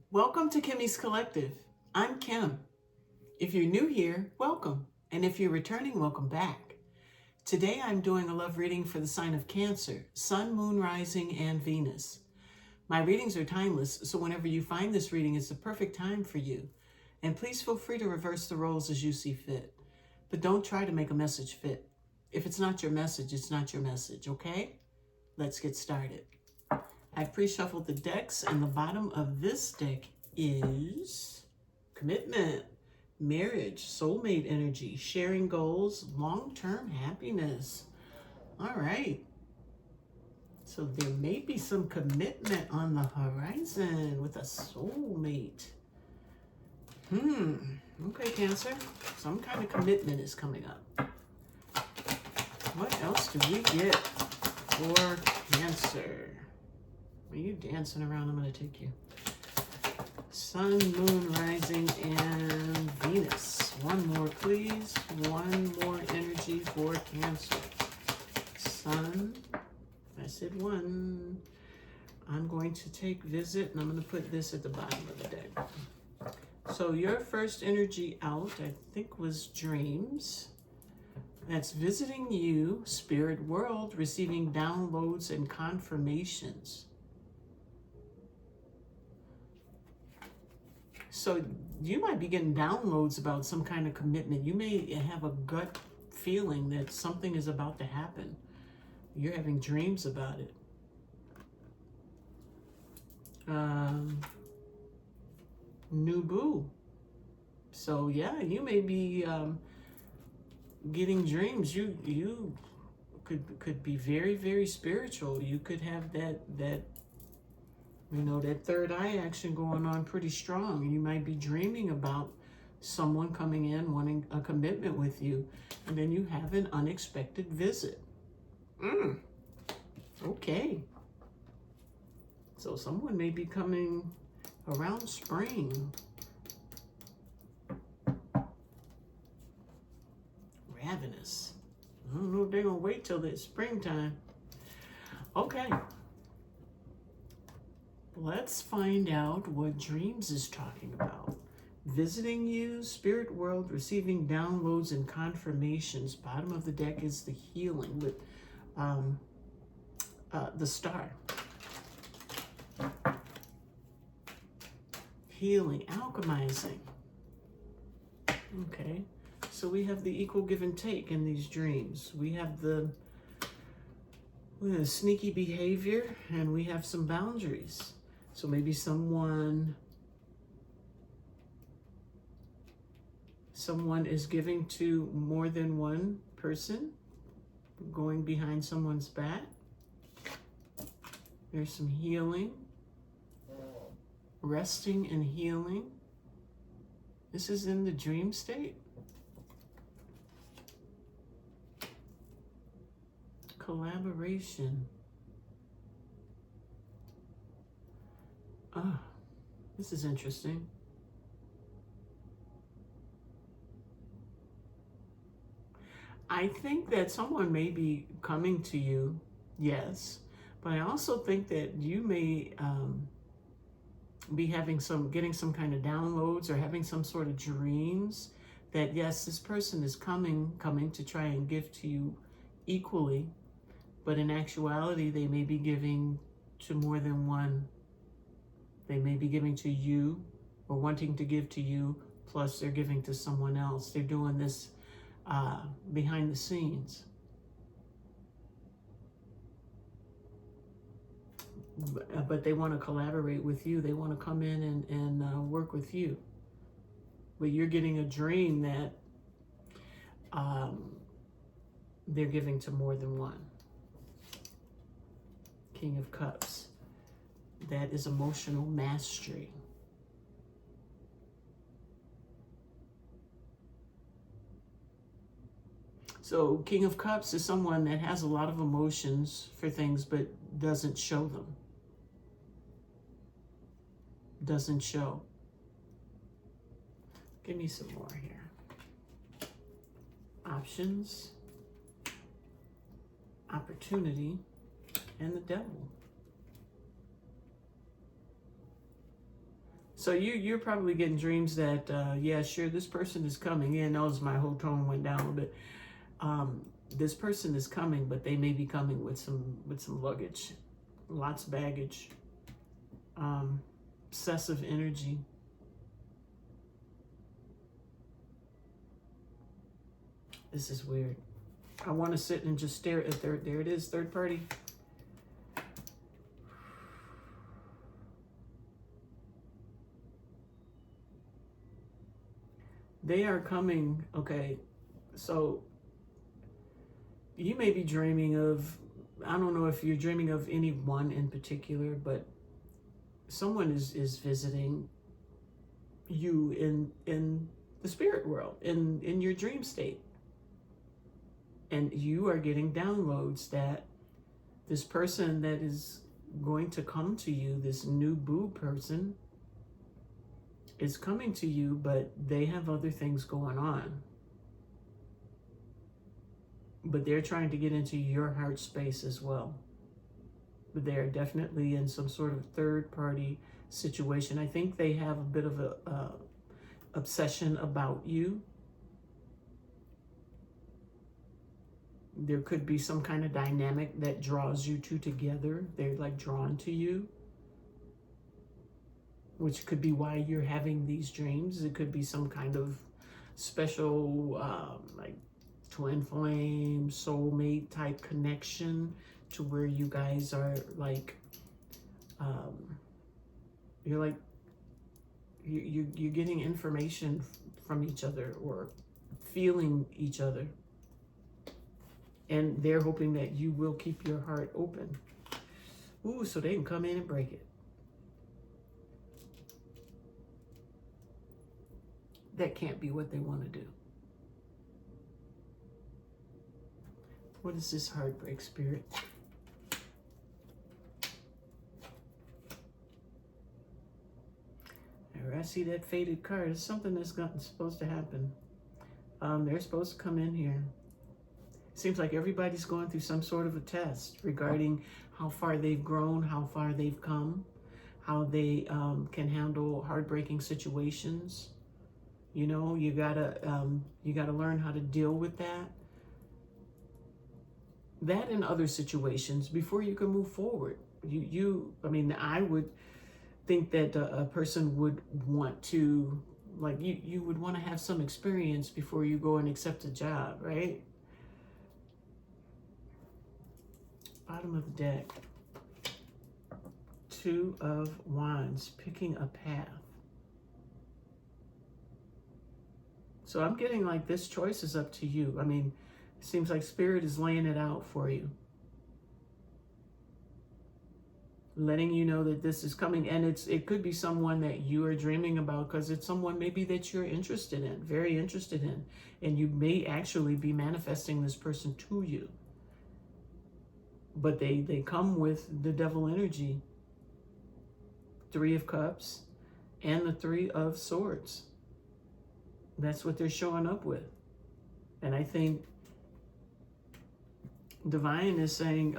Welcome to Kimmy's Collective. I'm Kim. If you're new here, welcome. And if you're returning, welcome back. Today I'm doing a love reading for the sign of Cancer, Sun, Moon, Rising, and Venus. My readings are timeless, so whenever you find this reading, it's the perfect time for you. And please feel free to reverse the roles as you see fit. But don't try to make a message fit. If it's not your message, it's not your message, okay? Let's get started. I've pre-shuffled the decks, and the bottom of this deck is commitment, marriage, soulmate energy, sharing goals, long-term happiness. All right. So there may be some commitment on the horizon with a soulmate. Okay, Cancer. Some kind of commitment is coming up. What else do we get for Cancer? Are you dancing around? I'm going to take you. Sun, Moon, Rising, and Venus. One more, please. One more energy for Cancer. Sun. I said one. I'm going to take visit, and I'm going to put this at the bottom of the deck. So your first energy out, I think, was dreams. That's visiting you, spirit world, receiving downloads and confirmations. So you might be getting downloads about some kind of commitment. You may have a gut feeling that something is about to happen. You're having dreams about it. New boo. So yeah, you may be getting dreams. You could be very, very spiritual. You could have that that third eye action going on pretty strong. You might be dreaming about someone coming in wanting a commitment with you, and then you have an unexpected visit. Okay. So someone may be coming around spring. Ravenous. I don't know if they're going to wait till it's springtime. Okay. Let's find out what dreams is talking about. Visiting you, spirit world, receiving downloads and confirmations. Bottom of the deck is the healing with the star. Healing, alchemizing. Okay, so we have the equal give and take in these dreams. We have the sneaky behavior, and we have some boundaries. So maybe someone is giving to more than one person, going behind someone's back. There's some healing, resting and healing. This is in the dream state. Collaboration. Ah, this is interesting. I think that someone may be coming to you, yes, but I also think that you may be getting some kind of downloads or having some sort of dreams that, yes, this person is coming to try and give to you equally, but in actuality, they may be giving to more than one. They may be giving to you or wanting to give to you, plus they're giving to someone else. They're doing this behind the scenes. But they want to collaborate with you. They want to come in and work with you. But you're getting a dream that they're giving to more than one. King of Cups. That is emotional mastery. So King of Cups is someone that has a lot of emotions for things, but doesn't show them. Doesn't show. Give me some more here. Options, opportunity, and the devil. So you're probably getting dreams that, yeah, sure, this person is coming in. Notice my whole tone went down a little bit. This person is coming, but they may be coming with some luggage, lots of baggage, obsessive energy. This is weird. I want to sit and just stare at there it is, third party. They are coming, okay, so you may be dreaming of, I don't know if you're dreaming of anyone in particular, but someone is visiting you in the spirit world, in your dream state. And you are getting downloads that this person that is going to come to you, this new boo person, is coming to you, but they have other things going on. But they're trying to get into your heart space as well. But they are definitely in some sort of third party situation. I think they have a bit of a obsession about you. There could be some kind of dynamic that draws you two together. They're like drawn to you, which could be why you're having these dreams. It could be some kind of special, like twin flame, soulmate type connection to where you guys are like, you're getting information from each other or feeling each other. And they're hoping that you will keep your heart open. Ooh, so they can come in and break it. That can't be what they want to do. What is this heartbreak spirit? I see that faded card. It's something that's supposed to happen. They're supposed to come in here. Seems like everybody's going through some sort of a test regarding how far they've grown, how far they've come, how they can handle heartbreaking situations. You know, you gotta learn how to deal with that. That and other situations before you can move forward. I mean, I would think that a person would want to, like, you would want to have some experience before you go and accept a job, right? Bottom of the deck. Two of Wands, picking a path. So I'm getting like this choice is up to you. I mean, it seems like Spirit is laying it out for you. Letting you know that this is coming, and it could be someone that you are dreaming about, because it's someone maybe that you're interested in, very interested in, and you may actually be manifesting this person to you. But they come with the devil energy. 3 of Cups and the 3 of Swords. That's what they're showing up with. And I think Divine is saying,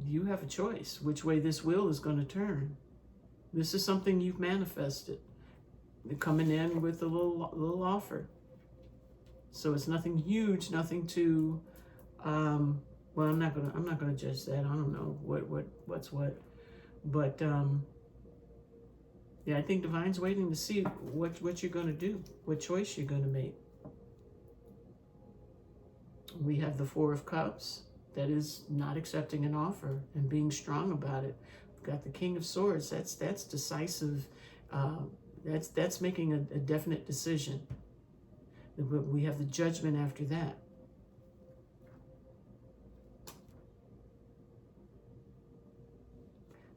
you have a choice which way this wheel is going to turn. This is something you've manifested. They're coming in with a little offer. So it's nothing huge, nothing to, well, I'm not gonna judge that. I don't know what's what, but yeah, I think Divine's waiting to see what you're gonna do, what choice you're gonna make. We have the 4 of Cups. That is not accepting an offer and being strong about it. We've got the King of Swords. That's decisive. That's making a definite decision. We have the Judgment after that.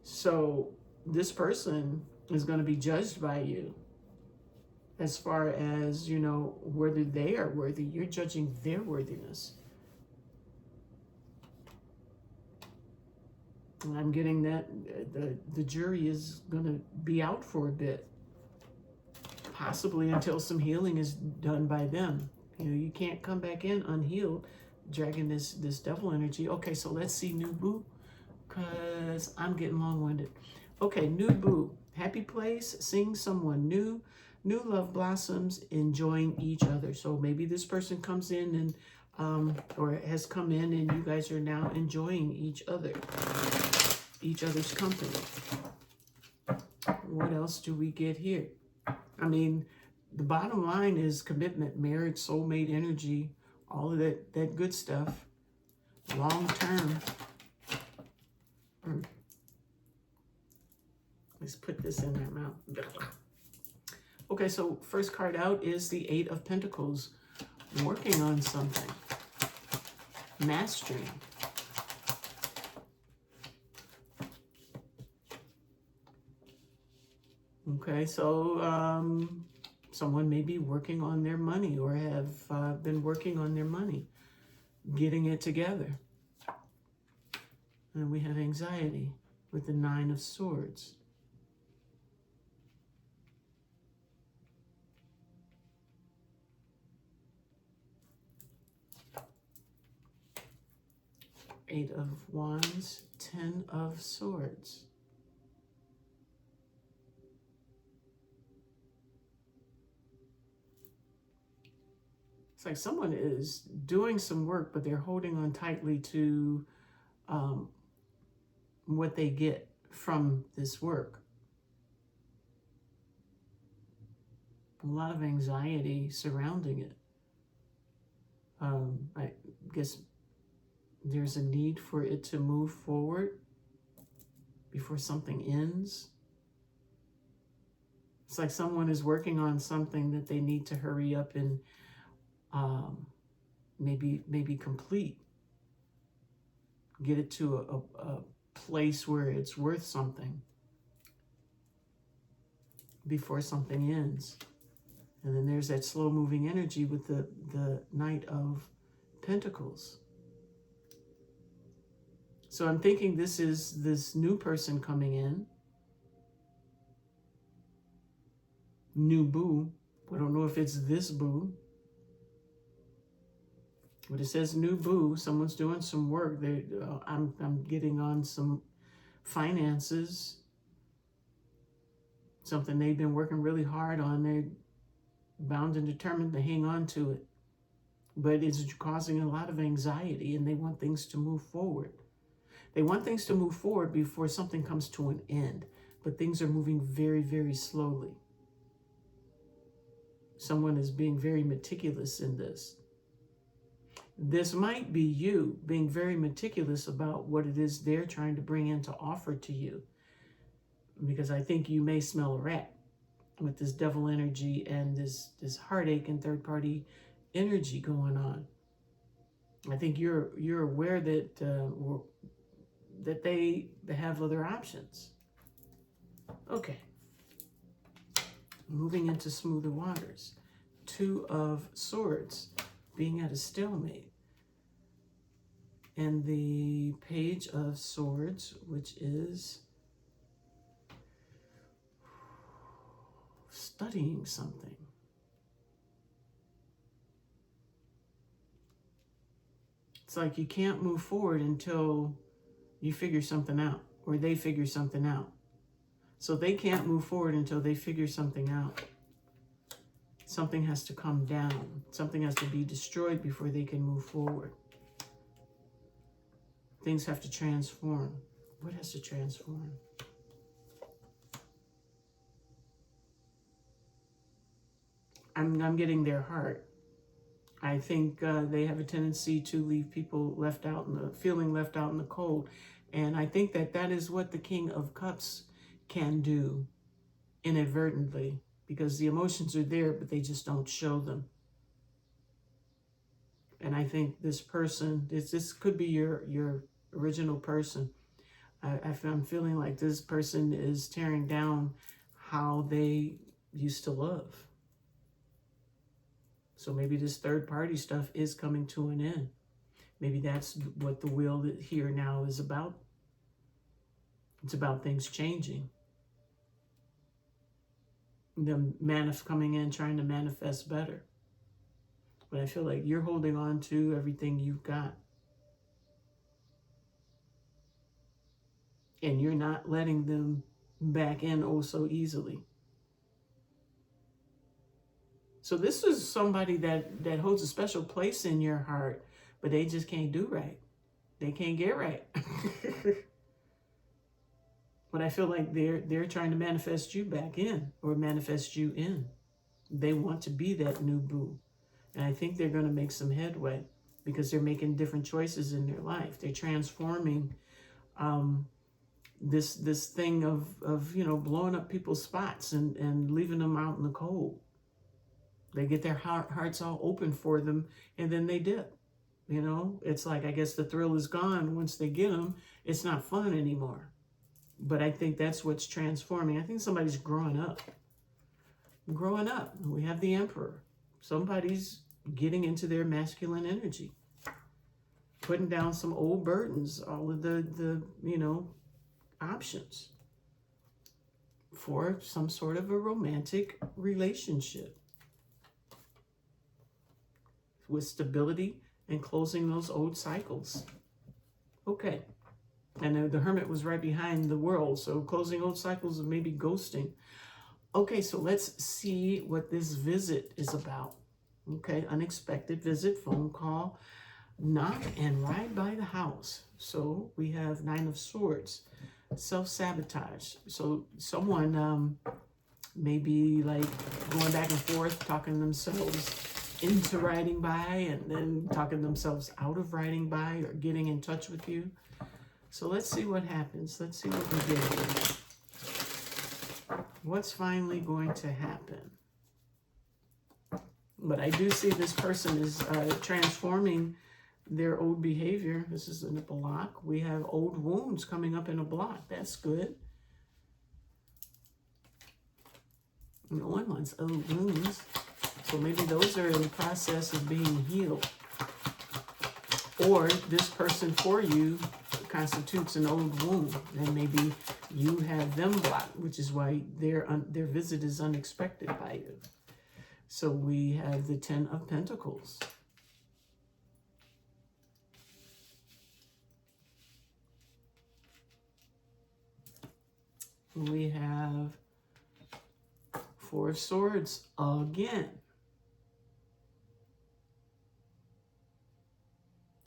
So this person is going to be judged by you as far as, you know, whether they are worthy. You're judging their worthiness. And I'm getting that the jury is going to be out for a bit, possibly until some healing is done by them. You know, you can't come back in unhealed, dragging this devil energy. Okay, so let's see new boo, because I'm getting long-winded. Okay, new boo. Happy place, seeing someone new, new love blossoms, enjoying each other. So maybe this person comes in and or has come in, and you guys are now enjoying each other's company. What else do we get here? I mean, the bottom line is commitment, marriage, soulmate energy, all of that good stuff, long term. Let's put this in their mouth. Okay, so first card out is the Eight of Pentacles, working on something, mastering. Okay, so someone may be working on their money or have been working on their money, getting it together. And we have anxiety with the Nine of Swords. Eight of Wands, Ten of Swords. It's like someone is doing some work, but they're holding on tightly to what they get from this work. A lot of anxiety surrounding it. I guess there's a need for it to move forward before something ends. It's like someone is working on something that they need to hurry up and maybe complete. Get it to a place where it's worth something before something ends. And then there's that slow-moving energy with the Knight of Pentacles. So I'm thinking this is this new person coming in. New boo. I don't know if it's this boo. But it says new boo. Someone's doing some work. I'm getting on some finances. Something they've been working really hard on. They're bound and determined to hang on to it. But it's causing a lot of anxiety, and they want things to move forward. They want things to move forward before something comes to an end. But things are moving very, very slowly. Someone is being very meticulous in this. This might be you being very meticulous about what it is they're trying to bring in to offer to you. Because I think you may smell a rat with this devil energy and this heartache and third-party energy going on. I think you're aware that that they have other options. Okay. Moving into smoother waters. Two of Swords, being at a stalemate. And the Page of Swords, which is studying something. It's like you can't move forward until you figure something out, or they figure something out. So they can't move forward until they figure something out. Something has to come down. Something has to be destroyed before they can move forward. Things have to transform. What has to transform? I'm getting their heart. I think they have a tendency to leave people left out feeling left out in the cold. And I think that is what the King of Cups can do inadvertently, because the emotions are there, but they just don't show them. And I think this person, this could be your original person. I'm feeling like this person is tearing down how they used to love. So maybe this third party stuff is coming to an end. Maybe that's what the wheel here now is about. It's about things changing. Them coming in, trying to manifest better. But I feel like you're holding on to everything you've got. And you're not letting them back in oh so easily. So this is somebody that holds a special place in your heart, but they just can't do right. They can't get right. But I feel like they're trying to manifest you back in, or manifest you in. They want to be that new boo. And I think they're going to make some headway because they're making different choices in their life. They're transforming this thing of blowing up people's spots and leaving them out in the cold. They get their hearts all open for them, and then they dip. It's like, I guess the thrill is gone once they get them. It's not fun anymore. But I think that's what's transforming. I think somebody's growing up. Growing up. We have the Emperor. Somebody's getting into their masculine energy. Putting down some old burdens, all of the options for some sort of a romantic relationship with stability and closing those old cycles. Okay. And the Hermit was right behind the World. So closing old cycles and maybe ghosting. Okay, so let's see what this visit is about. Okay, unexpected visit, phone call, knock, and ride by the house. So we have Nine of Swords, self-sabotage. So someone may be like going back and forth, talking themselves into riding by and then talking themselves out of riding by or getting in touch with you. So let's see what happens. Let's see what we get here. What's finally going to happen? But I do see this person is transforming their old behavior. This is in a block. We have old wounds coming up in a block. That's good. No one wants old wounds. So maybe those are in the process of being healed. Or this person for you constitutes an old wound, and maybe you have them blocked, which is why their visit is unexpected by you. So we have the Ten of Pentacles. We have Four of Swords again.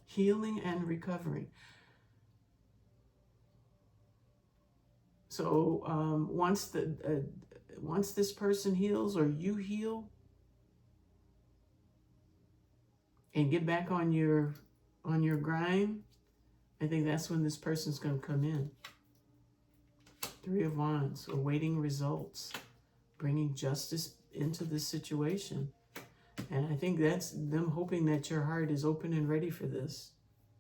Healing and recovering. So once this person heals or you heal and get back on your grind, I think that's when this person's going to come in. Three of Wands, awaiting results, bringing justice into this situation. And I think that's them hoping that your heart is open and ready for this,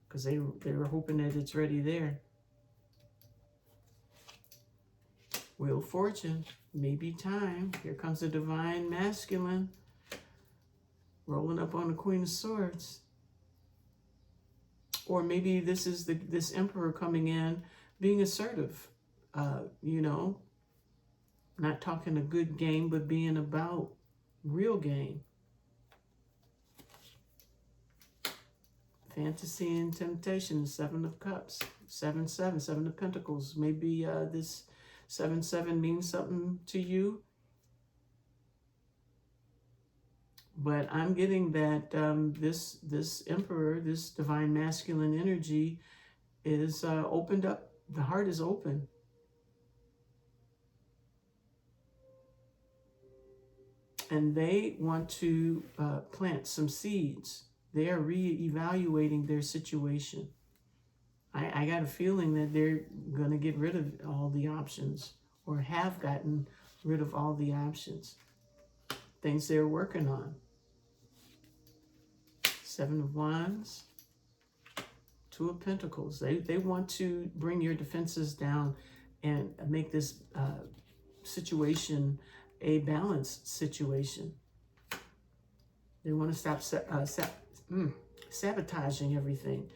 because they were hoping that it's ready there. Wheel of Fortune, maybe time. Here comes the Divine Masculine, rolling up on the Queen of Swords. Or maybe this is this Emperor coming in, being assertive, not talking a good game, but being about real game. Fantasy and temptation, the Seven of Cups, 7-7, Seven of Pentacles. Maybe this 7-7 means something to you. But I'm getting that this Emperor, this Divine Masculine energy is opened up. The heart is open. And they want to plant some seeds. They are re-evaluating their situation. I got a feeling that they're going to get rid of all the options, or have gotten rid of all the options. Things they're working on. Seven of Wands. Two of Pentacles. They want to bring your defenses down and make this situation a balanced situation. They want to stop sabotaging everything.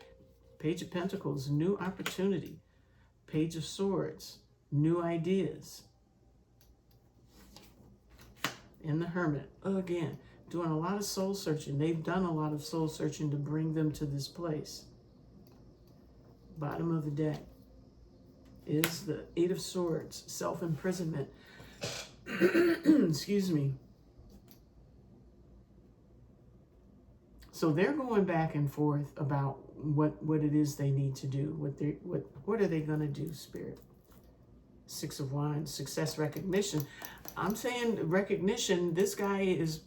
Page of Pentacles, new opportunity. Page of Swords, new ideas. And the Hermit, again, doing a lot of soul searching. They've done a lot of soul searching to bring them to this place. Bottom of the deck. is the Eight of Swords, self-imprisonment. Excuse me. So they're going back and forth about what it is they need to do. What are they going to do, Spirit? Six of Wands, success, recognition. I'm saying recognition. This guy is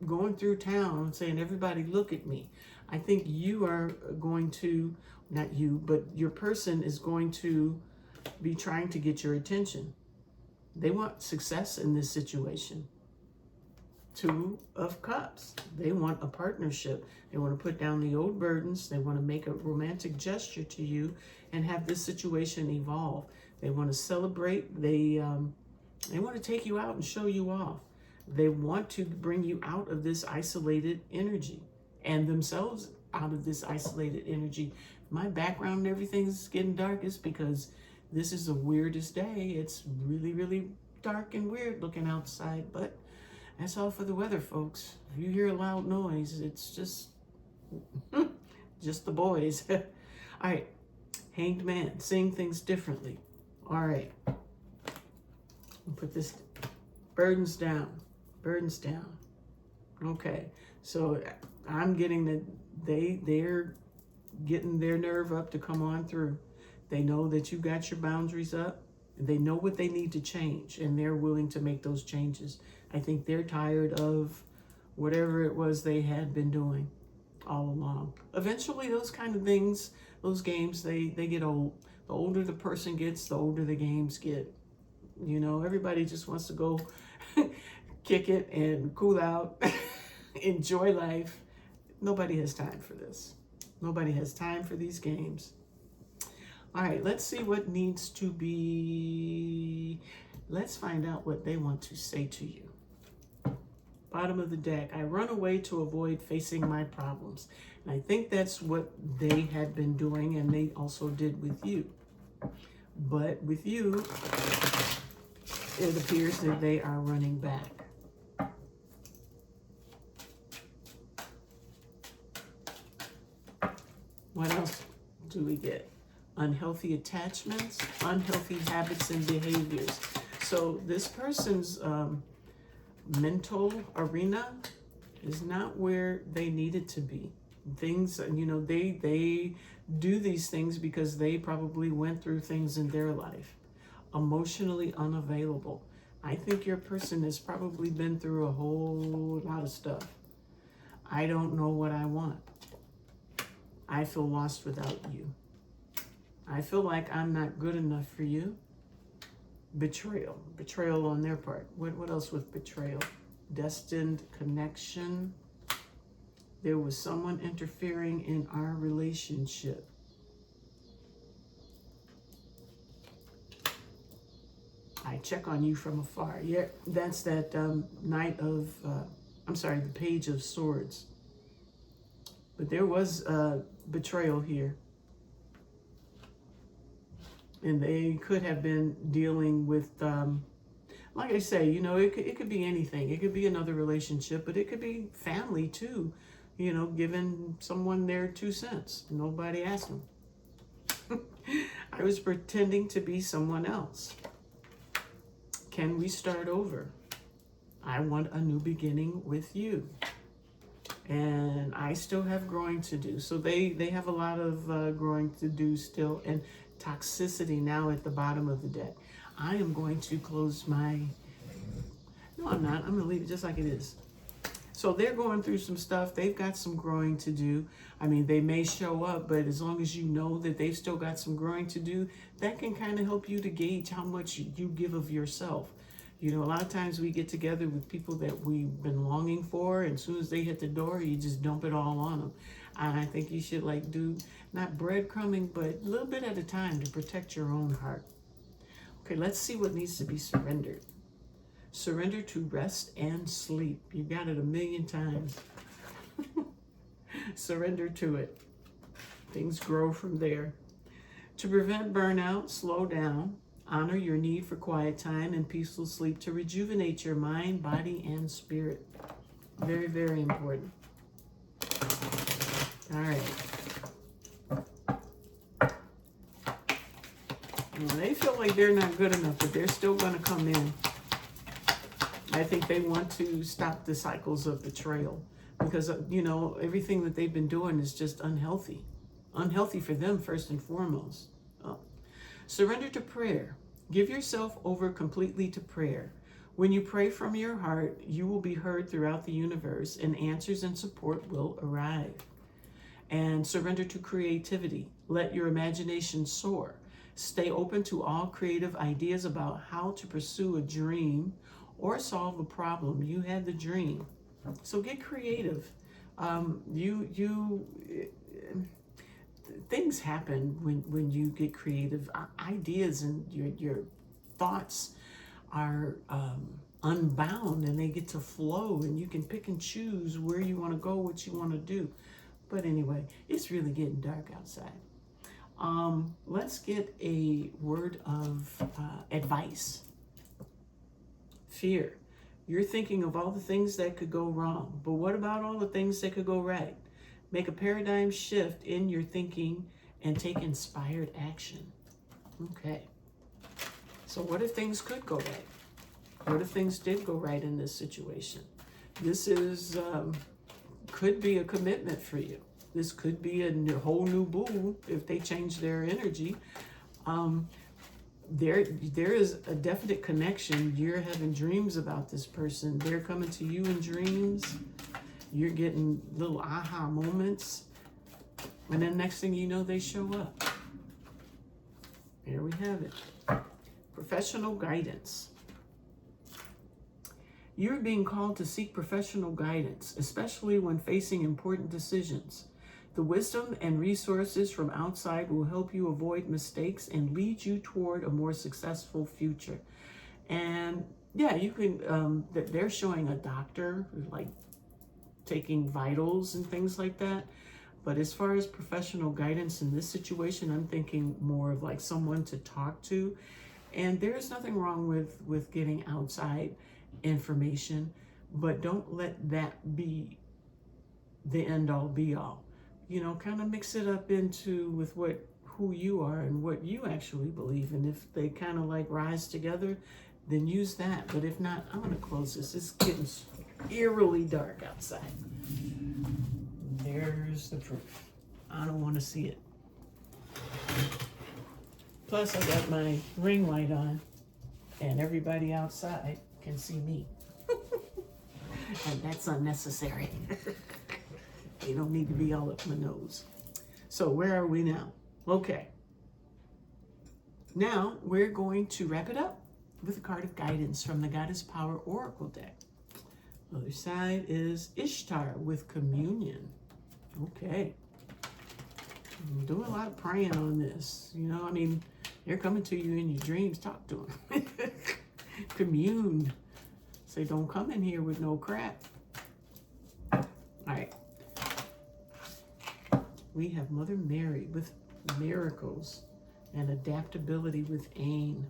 going through town saying, everybody look at me. I think you are going to, not you, but your person is going to be trying to get your attention. They want success in this situation. Two of Cups. They want a partnership. They want to put down the old burdens. They want to make a romantic gesture to you and have this situation evolve. They want to celebrate. They want to take you out and show you off. They want to bring you out of this isolated energy and themselves out of this isolated energy. My background and everything is getting dark is because this is the weirdest day. It's really, really dark and weird looking outside, but that's all for the weather, folks. If you hear a loud noise, it's just the boys. All right, Hanged Man, seeing things differently. All right, we'll put this, burdens down, burdens down. Okay, so I'm getting that they're getting their nerve up to come on through. They know that you got your boundaries up. They know what they need to change, and they're willing to make those changes. I think they're tired of whatever it was they had been doing all along. Eventually, those kind of things, those games, they get old. The older the person gets, the older the games get. You know, everybody just wants to go kick it and cool out, enjoy life. Nobody has time for this. Nobody has time for these games. All right, let's see what needs to be. Let's find out what they want to say to you. Bottom of the deck, I run away to avoid facing my problems. And I think that's what they had been doing, and they also did with you. But with you, it appears that they are running back. What else do we get? Unhealthy attachments, unhealthy habits and behaviors. So this person's mental arena is not where they need it to be. Things, you know, they do these things because they probably went through things in their life. Emotionally unavailable. I think your person has probably been through a whole lot of stuff. I don't know what I want. I feel lost without you. I feel like I'm not good enough for you. Betrayal. Betrayal on their part. What else with betrayal? Destined connection. There was someone interfering in our relationship. I check on you from afar. Yeah, that's that Knight of, the Page of Swords. But there was betrayal here. And they could have been dealing with, like I say, you know, it could be anything. It could be another relationship, but it could be family too. You know, giving someone their 2 cents. Nobody asked them. I was pretending to be someone else. Can we start over? I want a new beginning with you. And I still have growing to do. So they have a lot of growing to do still. And toxicity now at the bottom of the deck. I am going to close my... No, I'm not. I'm going to leave it just like it is. So they're going through some stuff. They've got some growing to do. I mean, they may show up, but as long as you know that they've still got some growing to do, that can kind of help you to gauge how much you give of yourself. You know, a lot of times we get together with people that we've been longing for, and as soon as they hit the door, you just dump it all on them. And I think you should like do, not breadcrumbing, but a little bit at a time to protect your own heart. Okay, let's see what needs to be surrendered. Surrender to rest and sleep. You got it 1,000,000 times. Surrender to it. Things grow from there. To prevent burnout, slow down. Honor your need for quiet time and peaceful sleep to rejuvenate your mind, body, and spirit. Very, very important. All right. They feel like they're not good enough, but they're still going to come in. I think they want to stop the cycles of betrayal because, everything that they've been doing is just unhealthy. Unhealthy for them, first and foremost. Surrender to prayer. Give yourself over completely to prayer. When you pray from your heart, you will be heard throughout the universe, and answers and support will arrive. And surrender to creativity. Let your imagination soar. Stay open to all creative ideas about how to pursue a dream or solve a problem. You had the dream, so get creative. Things happen when you get creative. Ideas and your thoughts are unbound, and they get to flow, and you can pick and choose where you want to go, what you want to do. But anyway, it's really getting dark outside. Let's get a word of advice. Fear. You're thinking of all the things that could go wrong, but what about all the things that could go right? Make a paradigm shift in your thinking and take inspired action. Okay. So what if things could go right? What if things did go right in this situation? This is could be a commitment for you. This could be a whole new boo if they change their energy. There is a definite connection. You're having dreams about this person. They're coming to you in dreams. You're getting little aha moments. And then next thing you know, they show up. There we have it. Professional guidance. You're being called to seek professional guidance, especially when facing important decisions. The wisdom and resources from outside will help you avoid mistakes and lead you toward a more successful future. And yeah, you can, they're showing a doctor, like taking vitals and things like that. But as far as professional guidance in this situation, I'm thinking more of like someone to talk to. And there's nothing wrong with getting outside information, but don't let that be the end all be all. Kind of mix it up with who you are and what you actually believe. And if they kind of like rise together, then use that. But if not, I'm going to close this. It's getting eerily dark outside. There's the proof. I don't want to see it. Plus, I got my ring light on, and everybody outside can see me. And that's unnecessary. You don't need to be all up my nose. So where are we now? Okay. Now we're going to wrap it up with a card of guidance from the Goddess Power Oracle deck. Other side is Ishtar with Communion. Okay. I'm doing a lot of praying on this. They're coming to you in your dreams. Talk to them. Commune. Say, don't come in here with no crap. All right. We have Mother Mary with miracles and adaptability with aim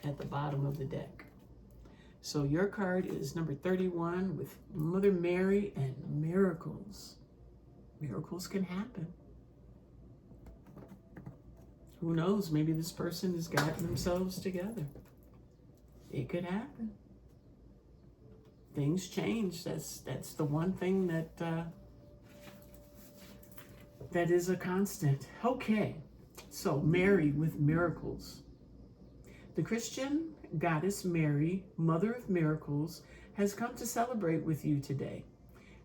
at the bottom of the deck. So your card is number 31 with Mother Mary and miracles. Miracles can happen. Who knows? Maybe this person has gotten themselves together. It could happen. Things change. That's the one thing that is a constant. Okay, so Mary with miracles. The Christian goddess Mary, Mother of Miracles, has come to celebrate with you today.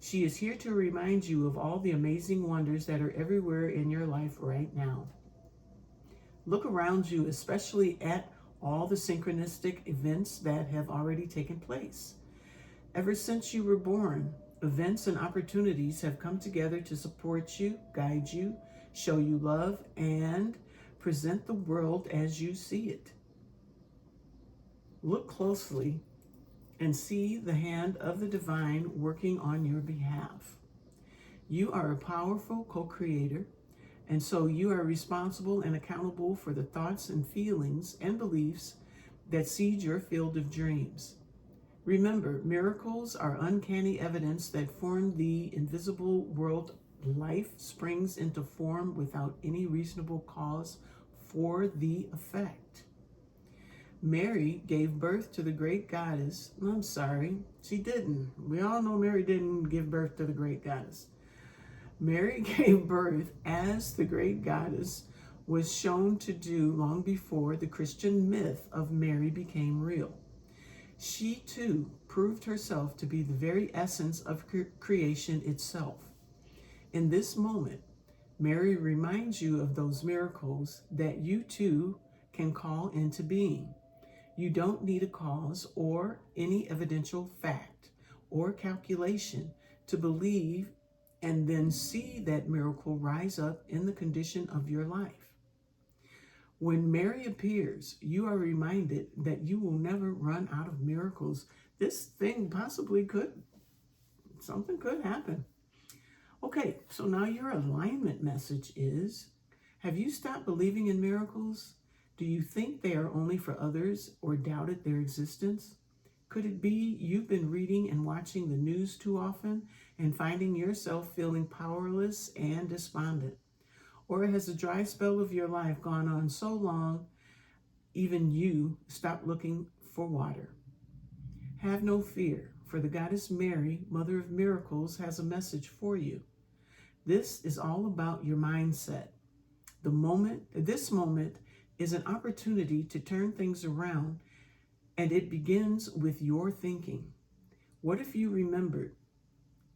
She is here to remind you of all the amazing wonders that are everywhere in your life right now. Look around you, especially at all the synchronistic events that have already taken place. Ever since you were born, events and opportunities have come together to support you, guide you, show you love, and present the world as you see it. Look closely and see the hand of the divine working on your behalf. You are a powerful co-creator, and so you are responsible and accountable for the thoughts and feelings and beliefs that seed your field of dreams. Remember, miracles are uncanny evidence that form the invisible world. Life springs into form without any reasonable cause for the effect. Mary gave birth to the great goddess. I'm sorry, she didn't. We all know Mary didn't give birth to the great goddess. Mary gave birth as the great goddess was shown to do long before the Christian myth of Mary became real. She too proved herself to be the very essence of creation itself. In this moment, Mary reminds you of those miracles that you too can call into being. You don't need a cause or any evidential fact or calculation to believe and then see that miracle rise up in the condition of your life. When Mary appears, you are reminded that you will never run out of miracles. This thing possibly something could happen. Okay, so now your alignment message is, have you stopped believing in miracles? Do you think they are only for others or doubted their existence? Could it be you've been reading and watching the news too often and finding yourself feeling powerless and despondent? Or has the dry spell of your life gone on so long, even you stopped looking for water? Have no fear, for the goddess Mary, Mother of Miracles, has a message for you. This is all about your mindset. This moment is an opportunity to turn things around, and it begins with your thinking. What if you remembered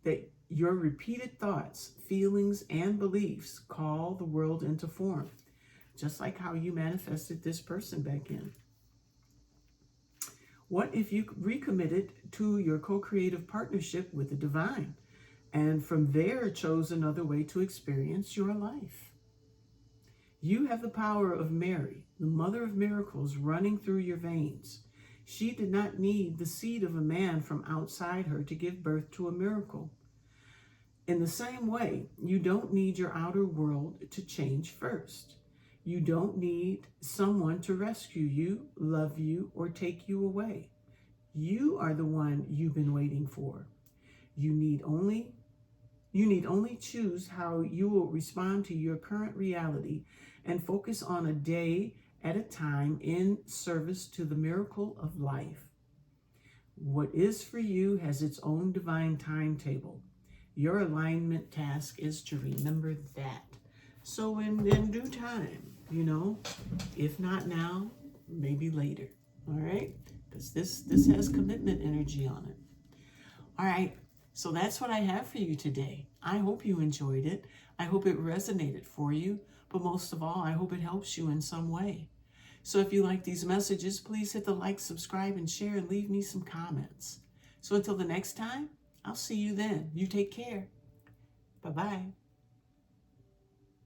that your repeated thoughts, feelings, and beliefs call the world into form, just like how you manifested this person back in? What if you recommitted to your co-creative partnership with the divine, and from there chose another way to experience your life? You have the power of Mary, the Mother of Miracles, running through your veins. She did not need the seed of a man from outside her to give birth to a miracle. In the same way, you don't need your outer world to change first. You don't need someone to rescue you, love you, or take you away. You are the one you've been waiting for. You need only choose how you will respond to your current reality and focus on a day at a time in service to the miracle of life. What is for you has its own divine timetable. Your alignment task is to remember that. So in due time, if not now, maybe later. All right? Because this has commitment energy on it. All right. So that's what I have for you today. I hope you enjoyed it. I hope it resonated for you. But most of all, I hope it helps you in some way. So if you like these messages, please hit the like, subscribe, and share, and leave me some comments. So until the next time, I'll see you then. You take care. Bye-bye.